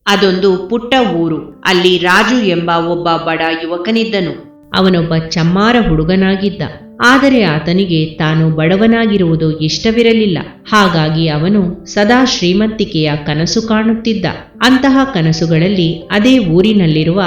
ಅದೊಂದು ಪುಟ್ಟ ಊರು. ಅಲ್ಲಿ ರಾಜು ಎಂಬ ಒಬ್ಬ ಬಡ ಯುವಕನಿದ್ದನು. ಅವನೊಬ್ಬ ಚಮ್ಮಾರ ಹುಡುಗನಾಗಿದ್ದ. ಆದರೆ ಆತನಿಗೆ ತಾನು ಬಡವನಾಗಿರುವುದು ಇಷ್ಟವಿರಲಿಲ್ಲ. ಹಾಗಾಗಿ ಅವನು ಸದಾ ಶ್ರೀಮಂತಿಕೆಯ ಕನಸು ಕಾಣುತ್ತಿದ್ದ. ಅಂತಹ ಕನಸುಗಳಲ್ಲಿ ಅದೇ ಊರಿನಲ್ಲಿರುವ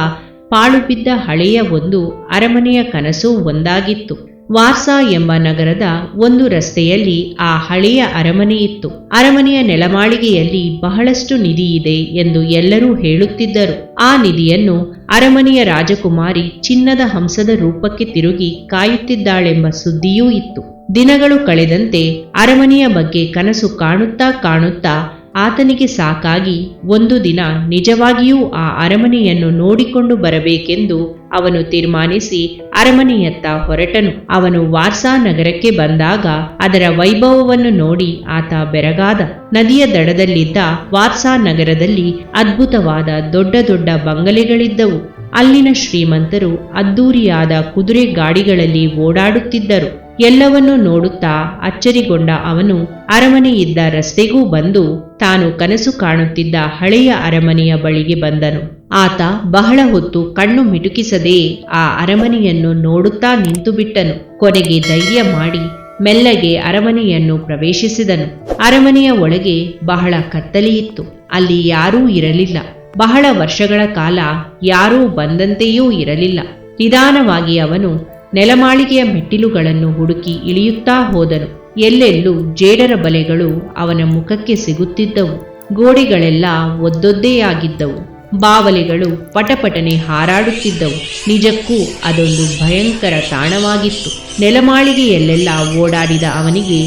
ಪಾಳುಬಿದ್ದ ಹಳೆಯ ಒಂದು ಅರಮನೆಯ ಕನಸು ಒಂದಾಗಿತ್ತು. ವಾರ್ಸಾ ಎಂಬ ನಗರದ ಒಂದು ರಸ್ತೆಯಲ್ಲಿ ಆ ಹಳೆಯ ಅರಮನೆ ಇತ್ತು. ಅರಮನೆಯ ನೆಲಮಾಳಿಗೆಯಲ್ಲಿ ಬಹಳಷ್ಟು ನಿಧಿ ಇದೆ ಎಂದು ಎಲ್ಲರೂ ಹೇಳುತ್ತಿದ್ದರು. ಆ ನಿಧಿಯನ್ನು ಅರಮನೆಯ ರಾಜಕುಮಾರಿ ಚಿನ್ನದ ಹಂಸದ ರೂಪಕ್ಕೆ ತಿರುಗಿ ಕಾಯುತ್ತಿದ್ದಾಳೆಂಬ ಸುದ್ದಿಯೂ ಇತ್ತು. ದಿನಗಳು ಕಳೆದಂತೆ ಅರಮನೆಯ ಬಗ್ಗೆ ಕನಸು ಕಾಣುತ್ತಾ ಕಾಣುತ್ತಾ ಆತನಿಗೆ ಸಾಕಾಗಿ ಒಂದು ದಿನ ನಿಜವಾಗಿಯೂ ಆ ಅರಮನೆಯನ್ನು ನೋಡಿಕೊಂಡು ಬರಬೇಕೆಂದು ಅವನು ತೀರ್ಮಾನಿಸಿ ಅರಮನೆಯತ್ತ ಹೊರಟನು. ಅವನು ವಾರ್ಸಾ ನಗರಕ್ಕೆ ಬಂದಾಗ ಅದರ ವೈಭವವನ್ನು ನೋಡಿ ಆತ ಬೆರಗಾದ. ನದಿಯ ದಡದಲ್ಲಿದ್ದ ವಾರ್ಸಾ ನಗರದಲ್ಲಿ ಅದ್ಭುತವಾದ ದೊಡ್ಡ ದೊಡ್ಡ ಬಂಗಲೆಗಳಿದ್ದವು. ಅಲ್ಲಿನ ಶ್ರೀಮಂತರು ಅದ್ದೂರಿಯಾದ ಕುದುರೆ ಗಾಡಿಗಳಲ್ಲಿ ಓಡಾಡುತ್ತಿದ್ದರು. ಎಲ್ಲವನ್ನೂ ನೋಡುತ್ತಾ ಅಚ್ಚರಿಗೊಂಡ ಅವನು ಅರಮನೆಯಿದ್ದ ರಸ್ತೆಗೂ ಬಂದು ತಾನು ಕನಸು ಕಾಣುತ್ತಿದ್ದ ಹಳೆಯ ಅರಮನೆಯ ಬಳಿಗೆ ಬಂದನು. ಆತ ಬಹಳ ಹೊತ್ತು ಕಣ್ಣು ಮಿಟುಕಿಸದೆ ಆ ಅರಮನೆಯನ್ನು ನೋಡುತ್ತಾ ನಿಂತು ಬಿಟ್ಟನು. ಕೊನೆಗೆ ಧೈರ್ಯ ಮಾಡಿ ಮೆಲ್ಲಗೆ ಅರಮನೆಯನ್ನು ಪ್ರವೇಶಿಸಿದನು. ಅರಮನೆಯ ಒಳಗೆ ಬಹಳ ಕತ್ತಲೆಯಿತ್ತು. ಅಲ್ಲಿ ಯಾರೂ ಇರಲಿಲ್ಲ. ಬಹಳ ವರ್ಷಗಳ ಕಾಲ ಯಾರೂ ಬಂದಂತೆಯೂ ಇರಲಿಲ್ಲ. ನಿಧಾನವಾಗಿ ಅವನು ನೆಲಮಾಳಿಗೆಯ ಮೆಟ್ಟಿಲುಗಳನ್ನು ಹುಡುಕಿ ಇಳಿಯುತ್ತಾ ಹೋದನು. ಎಲ್ಲೆಲ್ಲೂ ಜೇಡರ ಬಲೆಗಳು ಅವನ ಮುಖಕ್ಕೆ ಸಿಗುತ್ತಿದ್ದವು. ಗೋಡೆಗಳೆಲ್ಲ ಒದ್ದೊದ್ದೆಯಾಗಿದ್ದವು. ಬಾವಲೆಗಳು ಪಟಪಟನೆ ಹಾರಾಡುತ್ತಿದ್ದವು. ನಿಜಕ್ಕೂ ಅದೊಂದು ಭಯಂಕರ ತಾಣವಾಗಿತ್ತು. ನೆಲಮಾಳಿಗೆಯಲ್ಲೆಲ್ಲ ಓಡಾಡಿದ ಅವನಿಗೆ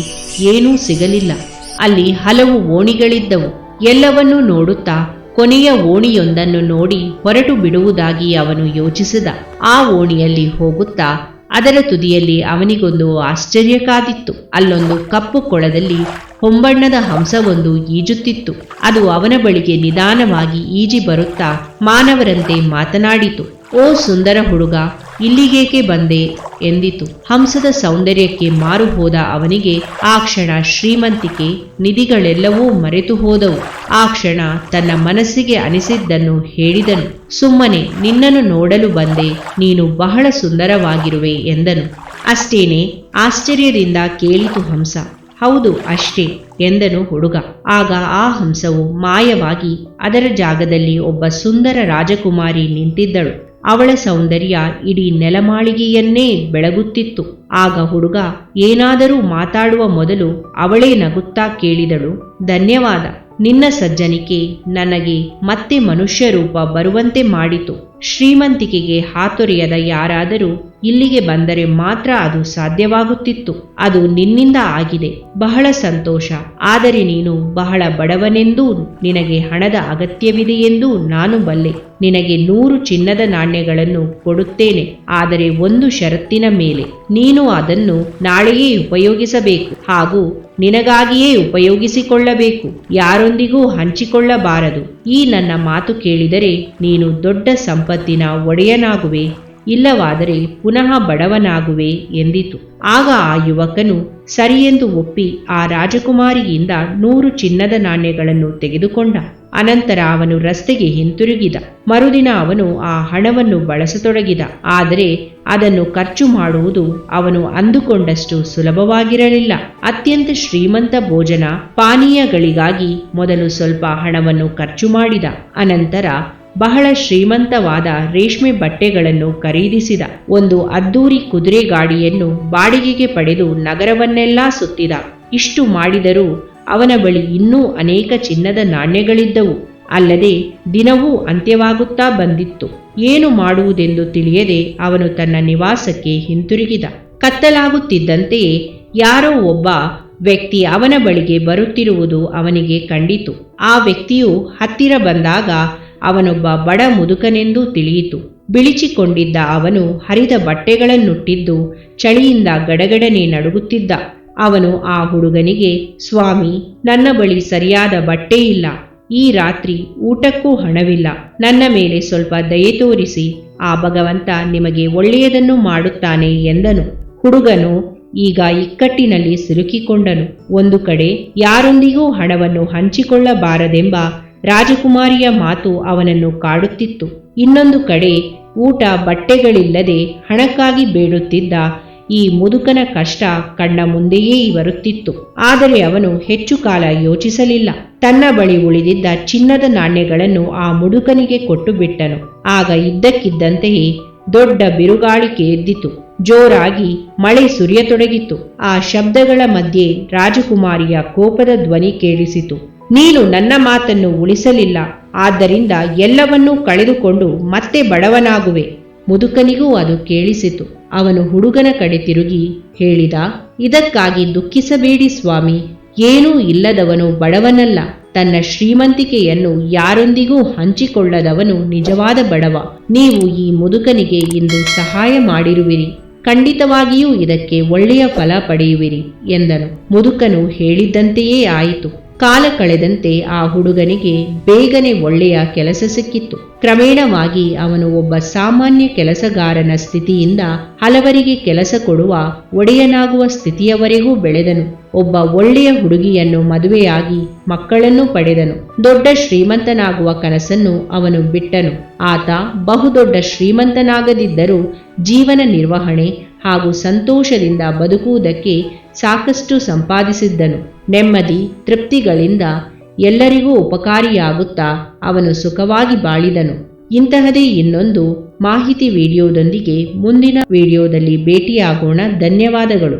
ಏನೂ ಸಿಗಲಿಲ್ಲ. ಅಲ್ಲಿ ಹಲವು ಓಣಿಗಳಿದ್ದವು. ಎಲ್ಲವನ್ನೂ ನೋಡುತ್ತಾ ಕೊನೆಯ ಓಣಿಯೊಂದನ್ನು ನೋಡಿ ಹೊರಟು ಬಿಡುವುದಾಗಿ ಅವನು ಯೋಚಿಸಿದ. ಆ ಓಣಿಯಲ್ಲಿ ಹೋಗುತ್ತಾ ಅದರ ತುದಿಯಲ್ಲಿ ಅವನಿಗೊಂದು ಆಶ್ಚರ್ಯ ಕಾದಿತ್ತು. ಅಲ್ಲೊಂದು ಕಪ್ಪು ಕೊಳದಲ್ಲಿ ಹೊಂಬಣ್ಣದ ಹಂಸವೊಂದು ಈಜುತ್ತಿತ್ತು. ಅದು ಅವನ ಬಳಿಗೆ ನಿಧಾನವಾಗಿ ಈಜಿ ಬರುತ್ತಾ ಮಾನವರಂತೆ ಮಾತನಾಡಿತು. ಓ ಸುಂದರ ಹುಡುಗ, ಇಲ್ಲಿಗೇಕೆ ಬಂದೆ ಎಂದಿತು. ಹಂಸದ ಸೌಂದರ್ಯಕ್ಕೆ ಮಾರು ಹೋದ ಅವನಿಗೆ ಆ ಕ್ಷಣ ಶ್ರೀಮಂತಿಕೆ, ನಿಧಿಗಳೆಲ್ಲವೂ ಮರೆತು ಹೋದವು. ಆ ಕ್ಷಣ ತನ್ನ ಮನಸ್ಸಿಗೆ ಅನಿಸಿದ್ದನ್ನು ಹೇಳಿದನು. ಸುಮ್ಮನೆ ನಿನ್ನನ್ನು ನೋಡಲು ಬಂದೆ, ನೀನು ಬಹಳ ಸುಂದರವಾಗಿರುವೆ ಎಂದನು. ಅಷ್ಟೇನೆ? ಆಶ್ಚರ್ಯದಿಂದ ಕೇಳಿತು ಹಂಸ. ಹೌದು, ಅಷ್ಟೇ ಎಂದನು ಹುಡುಗ. ಆಗ ಆ ಹಂಸವು ಮಾಯವಾಗಿ ಅದರ ಜಾಗದಲ್ಲಿ ಒಬ್ಬ ಸುಂದರ ರಾಜಕುಮಾರಿ ನಿಂತಿದ್ದಳು. ಅವಳ ಸೌಂದರ್ಯ ಇಡೀ ನೆಲಮಾಳಿಗೆಯನ್ನೇ ಬೆಳಗುತ್ತಿತ್ತು. ಆಗ ಹುಡುಗ ಏನಾದರೂ ಮಾತಾಡುವ ಮೊದಲು ಅವಳೇ ನಗುತ್ತಾ ಕೇಳಿದಳು, ಧನ್ಯವಾದ. ನಿನ್ನ ಸಜ್ಜನಿಕೆ ನನಗೆ ಮತ್ತೆ ಮನುಷ್ಯ ರೂಪ ಬರುವಂತೆ ಮಾಡಿತು. ಶ್ರೀಮಂತಿಕೆಗೆ ಹಾತೊರೆಯದ ಯಾರಾದರೂ ಇಲ್ಲಿಗೆ ಬಂದರೆ ಮಾತ್ರ ಅದು ಸಾಧ್ಯವಾಗುತ್ತಿತ್ತು. ಅದು ನಿನ್ನಿಂದ ಆಗಿದೆ. ಬಹಳ ಸಂತೋಷ. ಆದರೆ ನೀನು ಬಹಳ ಬಡವನೆಂದೂ ನಿನಗೆ ಹಣದ ಅಗತ್ಯವಿದೆಯೆಂದೂ ನಾನು ಬಲ್ಲೆ. ನಿನಗೆ 100 ಚಿನ್ನದ ನಾಣ್ಯಗಳನ್ನು ಕೊಡುತ್ತೇನೆ. ಆದರೆ ಒಂದು ಷರತ್ತಿನ ಮೇಲೆ. ನೀನು ಅದನ್ನು ನಾಳೆಯೇ ಉಪಯೋಗಿಸಬೇಕು. ಹಾಗೂ ನಿನಗಾಗಿಯೇ ಉಪಯೋಗಿಸಿಕೊಳ್ಳಬೇಕು. ಯಾರೊಂದಿಗೂ ಹಂಚಿಕೊಳ್ಳಬಾರದು. ಈ ನನ್ನ ಮಾತು ಕೇಳಿದರೆ ನೀನು ದೊಡ್ಡ ಸಂಪತ್ತಿನ ಒಡೆಯನಾಗುವೆ. ಇಲ್ಲವಾದರೆ ಪುನಃ ಬಡವನಾಗುವೆ ಎಂದಿತು. ಆಗ ಆ ಯುವಕನು ಸರಿಯೆಂದು ಒಪ್ಪಿ ಆ ರಾಜಕುಮಾರಿಯಿಂದ 100 ಚಿನ್ನದ ನಾಣ್ಯಗಳನ್ನು ತೆಗೆದುಕೊಂಡ. ಅನಂತರ ಅವನು ರಸ್ತೆಗೆ ಹಿಂತಿರುಗಿದ. ಮರುದಿನ ಅವನು ಆ ಹಣವನ್ನು ಬಳಸತೊಡಗಿದ. ಆದರೆ ಅದನ್ನು ಖರ್ಚು ಮಾಡುವುದು ಅವನು ಅಂದುಕೊಂಡಷ್ಟು ಸುಲಭವಾಗಿರಲಿಲ್ಲ. ಅತ್ಯಂತ ಶ್ರೀಮಂತ ಭೋಜನ ಪಾನೀಯಗಳಿಗಾಗಿ ಮೊದಲು ಸ್ವಲ್ಪ ಹಣವನ್ನು ಖರ್ಚು ಮಾಡಿದ. ಅನಂತರ ಬಹಳ ಶ್ರೀಮಂತವಾದ ರೇಷ್ಮೆ ಬಟ್ಟೆಗಳನ್ನು ಖರೀದಿಸಿದ. ಒಂದು ಅದ್ದೂರಿ ಕುದುರೆ ಗಾಡಿಯನ್ನು ಬಾಡಿಗೆಗೆ ಪಡೆದು ನಗರವನ್ನೆಲ್ಲ ಸುತ್ತಿದ. ಇಷ್ಟು ಮಾಡಿದರೂ ಅವನ ಬಳಿ ಇನ್ನೂ ಅನೇಕ ಚಿನ್ನದ ನಾಣ್ಯಗಳಿದ್ದವು. ಅಲ್ಲದೆ ದಿನವೂ ಅಂತ್ಯವಾಗುತ್ತಾ ಬಂದಿತ್ತು. ಏನು ಮಾಡುವುದೆಂದು ತಿಳಿಯದೆ ಅವನು ತನ್ನ ನಿವಾಸಕ್ಕೆ ಹಿಂತಿರುಗಿದ. ಕತ್ತಲಾಗುತ್ತಿದ್ದಂತೆಯೇ ಯಾರೋ ಒಬ್ಬ ವ್ಯಕ್ತಿ ಅವನ ಬಳಿಗೆ ಬರುತ್ತಿರುವುದು ಅವನಿಗೆ ಕಂಡಿತು. ಆ ವ್ಯಕ್ತಿಯು ಹತ್ತಿರ ಬಂದಾಗ ಅವನೊಬ್ಬ ಬಡ ಮುದುಕನೆಂದು ತಿಳಿಯಿತು. ಬಿಳಿಚಿಕೊಂಡಿದ್ದ ಅವನು ಹರಿದ ಬಟ್ಟೆಗಳನ್ನುಟ್ಟಿದ್ದು ಚಳಿಯಿಂದ ಗಡಗಡನೆ ನಡುಗುತ್ತಿದ್ದ. ಅವನು ಆ ಹುಡುಗನಿಗೆ, ಸ್ವಾಮಿ, ನನ್ನ ಬಳಿ ಸರಿಯಾದ ಬಟ್ಟೆ ಇಲ್ಲ. ಈ ರಾತ್ರಿ ಊಟಕ್ಕೂ ಹಣವಿಲ್ಲ. ನನ್ನ ಮೇಲೆ ಸ್ವಲ್ಪ ದಯೆ ತೋರಿಸಿ. ಆ ಭಗವಂತ ನಿಮಗೆ ಒಳ್ಳೆಯದನ್ನು ಮಾಡುತ್ತಾನೆ ಎಂದನು. ಹುಡುಗನು ಈಗ ಇಕ್ಕಟ್ಟಿನಲ್ಲಿ ಸಿಲುಕಿಕೊಂಡನು. ಒಂದು ಕಡೆ ಯಾರೊಂದಿಗೂ ಹಣವನ್ನು ಹಂಚಿಕೊಳ್ಳಬಾರದೆಂಬ ರಾಜಕುಮಾರಿಯ ಮಾತು ಅವನನ್ನು ಕಾಡುತ್ತಿತ್ತು. ಇನ್ನೊಂದು ಕಡೆ ಊಟ ಬಟ್ಟೆಗಳಿಲ್ಲದೆ ಹಣಕ್ಕಾಗಿ ಬೇಡುತ್ತಿದ್ದ ಈ ಮುದುಕನ ಕಷ್ಟ ಕಣ್ಣ ಮುಂದೆಯೇ ಬರುತ್ತಿತ್ತು. ಆದರೆ ಅವನು ಹೆಚ್ಚು ಕಾಲ ಯೋಚಿಸಲಿಲ್ಲ. ತನ್ನ ಬಳಿ ಉಳಿದಿದ್ದ ಚಿನ್ನದ ನಾಣ್ಯಗಳನ್ನು ಆ ಮುದುಕನಿಗೆ ಕೊಟ್ಟು ಬಿಟ್ಟನು. ಆಗ ಇದ್ದಕ್ಕಿದ್ದಂತೆಯೇ ದೊಡ್ಡ ಬಿರುಗಾಳಿಕೆ ಎದ್ದಿತು. ಜೋರಾಗಿ ಮಳೆ ಸುರಿಯತೊಡಗಿತು. ಆ ಶಬ್ದಗಳ ಮಧ್ಯೆ ರಾಜಕುಮಾರಿಯ ಕೋಪದ ಧ್ವನಿ ಕೇಳಿಸಿತು. ನೀನು ನನ್ನ ಮಾತನ್ನು ಉಳಿಸಲಿಲ್ಲ, ಆದ್ದರಿಂದ ಎಲ್ಲವನ್ನೂ ಕಳೆದುಕೊಂಡು ಮತ್ತೆ ಬಡವನಾಗುವೆ. ಮುದುಕನಿಗೂ ಅದು ಕೇಳಿಸಿತು. ಅವನು ಹುಡುಗನ ಕಡೆ ತಿರುಗಿ ಹೇಳಿದ, ಇದಕ್ಕಾಗಿ ದುಃಖಿಸಬೇಡಿ ಸ್ವಾಮಿ. ಏನೂ ಇಲ್ಲದವನು ಬಡವನಲ್ಲ. ತನ್ನ ಶ್ರೀಮಂತಿಕೆಯನ್ನು ಯಾರೊಂದಿಗೂ ಹಂಚಿಕೊಳ್ಳದವನು ನಿಜವಾದ ಬಡವ. ನೀವು ಈ ಮುದುಕನಿಗೆ ಇಂದು ಸಹಾಯ ಮಾಡಿರುವಿರಿ. ಖಂಡಿತವಾಗಿಯೂ ಇದಕ್ಕೆ ಒಳ್ಳೆಯ ಫಲ ಪಡೆಯುವಿರಿ ಎಂದನು. ಮುದುಕನು ಹೇಳಿದ್ದಂತೆಯೇ ಆಯಿತು. ಕಾಲ ಕಳೆದಂತೆ ಆ ಹುಡುಗನಿಗೆ ಬೇಗನೆ ಒಳ್ಳೆಯ ಕೆಲಸ ಸಿಕ್ಕಿತ್ತು. ಕ್ರಮೇಣವಾಗಿ ಅವನು ಒಬ್ಬ ಸಾಮಾನ್ಯ ಕೆಲಸಗಾರನ ಸ್ಥಿತಿಯಿಂದ ಹಲವರಿಗೆ ಕೆಲಸ ಕೊಡುವ ಒಡೆಯನಾಗುವ ಸ್ಥಿತಿಯವರೆಗೂ ಬೆಳೆದನು. ಒಬ್ಬ ಒಳ್ಳೆಯ ಹುಡುಗಿಯನ್ನು ಮದುವೆಯಾಗಿ ಮಕ್ಕಳನ್ನು ಪಡೆದನು. ದೊಡ್ಡ ಶ್ರೀಮಂತನಾಗುವ ಕನಸನ್ನು ಅವನು ಬಿಟ್ಟನು. ಆತ ಬಹುದೊಡ್ಡ ಶ್ರೀಮಂತನಾಗದಿದ್ದರೂ ಜೀವನ ನಿರ್ವಹಣೆ ಹಾಗೂ ಸಂತೋಷದಿಂದ ಬದುಕುವುದಕ್ಕೆ ಸಾಕಷ್ಟು ಸಂಪಾದಿಸಿದ್ದನು. ನೆಮ್ಮದಿ ತೃಪ್ತಿಗಳಿಂದ ಎಲ್ಲರಿಗೂ ಉಪಕಾರಿಯಾಗುತ್ತಾ ಅವನು ಸುಖವಾಗಿ ಬಾಳಿದನು. ಇಂತಹದೇ ಇನ್ನೊಂದು ಮಾಹಿತಿ ವಿಡಿಯೋದೊಂದಿಗೆ ಮುಂದಿನ ವಿಡಿಯೋದಲ್ಲಿ ಭೇಟಿಯಾಗೋಣ. ಧನ್ಯವಾದಗಳು.